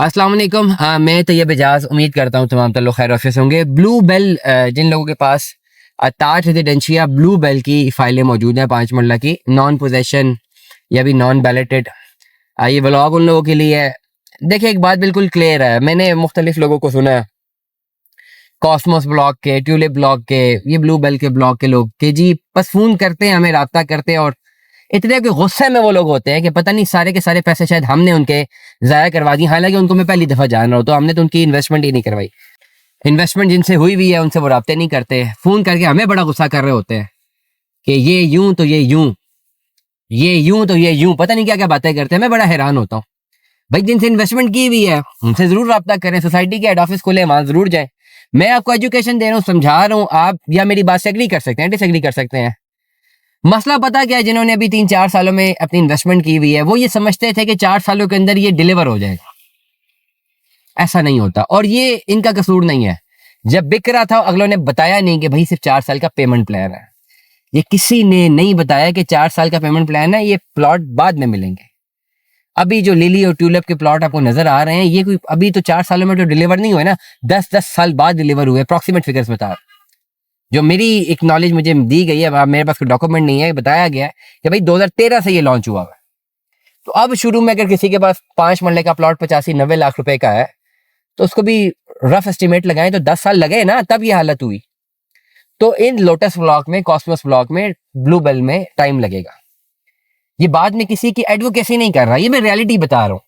अस्सलाम वालेकुम। मैं तैयब एजाज उम्मीद करता हूँ तमाम लोग खैर ऑफिस होंगे। ब्लू बेल जिन लोगों के पास ताज रेजिडेंशिया ब्लू बेल की फाइलें मौजूद हैं 5 मरला की, नॉन पोजेशन या भी नॉन बैलेटेड, ये व्लॉग उन लोगों के लिए है। देखिए एक बात बिल्कुल क्लियर है, मैंने मुख्तलिफ लोगों को सुना है, कॉस्मोस ब्लॉक के, ट्यूलिप ब्लॉक के, ये ब्लू बेल के ब्लॉक के लोग कि जी बस फ़ोन करते हैं, हमें रब्ता करते हैं और इतने के गुस्से में वो लोग होते हैं कि पता नहीं सारे के सारे पैसे शायद हमने उनके ज़ाया करवा दिए। हालांकि उनको मैं पहली दफ़ा जान रहा हूँ, तो हमने तो उनकी इन्वेस्टमेंट ही नहीं करवाई। इन्वेस्टमेंट जिनसे हुई हुई है उनसे वो रब्ते नहीं करते, फ़ोन करके हमें बड़ा गुस्सा कर रहे होते हैं कि ये यूं तो ये यूं, ये यूं तो ये यूं, पता नहीं क्या क्या बातें करते हैं। मैं बड़ा हैरान होता हूँ। भाई जिनसे इन्वेस्टमेंट की हुई है उनसे ज़रूर रब्ता करें, सोसाइटी के हेड ऑफिस खुले वहाँ ज़रूर जाए। मैं आपको एजुकेशन दे रहा हूँ, समझा रहा हूँ, आप या मेरी बात से एग्री कर सकते हैं, डिसएग्री कर सकते हैं। मसला पता क्या है, जिन्होंने अभी 3-4 सालों में अपनी इन्वेस्टमेंट की हुई है वो ये समझते थे कि 4 सालों के अंदर ये डिलीवर हो जाएगा। ऐसा नहीं होता और ये इनका कसूर नहीं है। जब बिक रहा था अगलों ने बताया नहीं कि भाई सिर्फ 4 साल का पेमेंट प्लान है। ये किसी ने नहीं बताया कि 4 साल का पेमेंट प्लान है, ये प्लॉट बाद में मिलेंगे। अभी जो लिली और ट्यूलिप के प्लॉट आपको नजर आ रहे हैं, ये कोई अभी तो 4 सालों में तो डिलीवर नहीं हुए ना, 10-10 साल बाद डिलीवर हुए। अप्रॉक्सीमेट फिगर्स बता, जो मेरी एक नॉलेज मुझे दी गई है, मेरे पास कोई डॉक्यूमेंट नहीं है, बताया गया है कि भाई 2013 से ये लॉन्च हुआ है। तो अब शुरू में अगर किसी के पास 5 मरले का प्लॉट 85-90 लाख रुपए का है तो उसको भी रफ एस्टिमेट लगाएं तो 10 साल लगे ना, तब ये हालत हुई। तो इन लोटस ब्लॉक में, कॉस्मोस ब्लॉक में, ब्लू बेल में टाइम लगेगा। ये बाद में किसी की एडवोकेसी नहीं कर रहा, ये मैं रियलिटी बता रहा हूँ।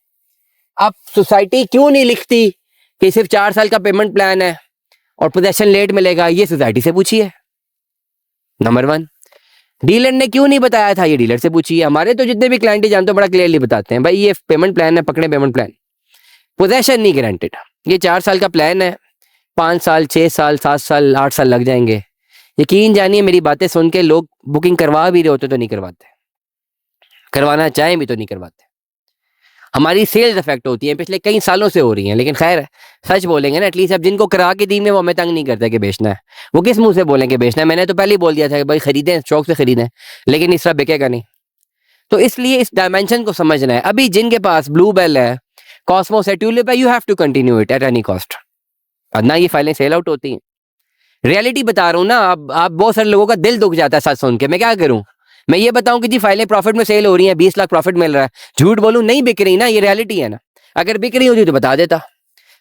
अब सोसाइटी क्यों नहीं लिखती कि सिर्फ 4 साल का पेमेंट प्लान है और पोजेशन लेट मिलेगा, ये सोसाइटी से पूछिए। नंबर 1, डीलर ने क्यों नहीं बताया था, ये डीलर से पूछिए। हमारे तो जितने भी क्लाइंट जानते हो बड़ा क्लियरली बताते हैं, भाई ये पेमेंट प्लान है, पकड़े पेमेंट प्लान, पोजेशन नहीं गारंटेड। ये 4 साल का प्लान है, 5 साल, 6 साल, 7 साल, 8 साल लग जाएंगे। यकीन जानिए मेरी बातें सुन के लोग बुकिंग करवा भी रहे होते तो नहीं करवाते, करवाना चाहें भी तो नहीं करवाते। हमारी सेल्स इफेक्ट होती है, पिछले कई सालों से हो रही हैं, लेकिन खैर सच बोलेंगे ना, एटलीस्ट अब जिनको करा के दी में वो हमें तंग नहीं करता कि बेचना है। वो किस मुंह से बोलेंगे बेचना है, मैंने तो पहले ही बोल दिया था कि भाई खरीदें, शौक से खरीदें, लेकिन इस तरह बिकेगा नहीं। तो इसलिए इस डायमेंशन को समझना है। अभी जिनके पास ब्लू बेल है, कॉस्मोस है, ट्यूलिप है, you have to continue it at any cost, वरना ये फाइलें सेल आउट होती हैं। रियलिटी बता रहा हूँ ना। अब आप बहुत सारे लोगों का दिल दुख जाता है सच सुन के। मैं क्या करूँ, मैं ये बताऊं कि जी फाइलें प्रॉफिट में सेल हो रही हैं, 20 लाख प्रॉफिट मिल रहा है, झूठ बोलूं नहीं बिक रही ना, ये रियलिटी है ना। अगर बिक रही होती तो बता देता।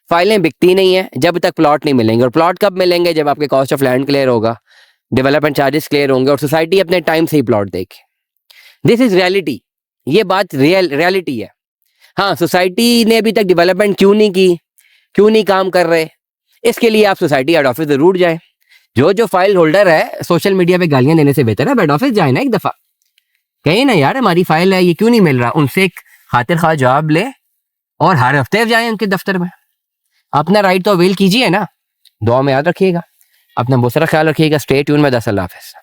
फाइलें बिकती नहीं है जब तक प्लॉट नहीं मिलेंगे, और प्लॉट कब मिलेंगे, जब आपके कॉस्ट ऑफ लैंड क्लियर होगा, डेवलपमेंट चार्जेस क्लियर होंगे और सोसाइटी अपने टाइम से ही प्लॉट देखे। दिस इज रियलिटी, ये बात रियलिटी है। हाँ, सोसाइटी ने अभी तक डेवलपमेंट क्यों नहीं की, क्यों नहीं काम कर रहे, इसके लिए आप सोसाइटी हेड ऑफिस जरूर जाए। जो फाइल होल्डर है, सोशल मीडिया पे गालियां देने से बेहतर है हेड ऑफिस जाए ना, एक दफा कहीं ना यार हमारी फाइल है, ये क्यों नहीं मिल रहा, उनसे एक खातिर खा जवाब ले और हर हफ्ते जाए उनके दफ्तर में। अपना राइट तो अवेल कीजिए ना। दुआ में याद रखिएगा, अपना बहुत सारा ख्याल रखिएगा। स्टे ट्यून में 10 अल्लाह हाफिज़।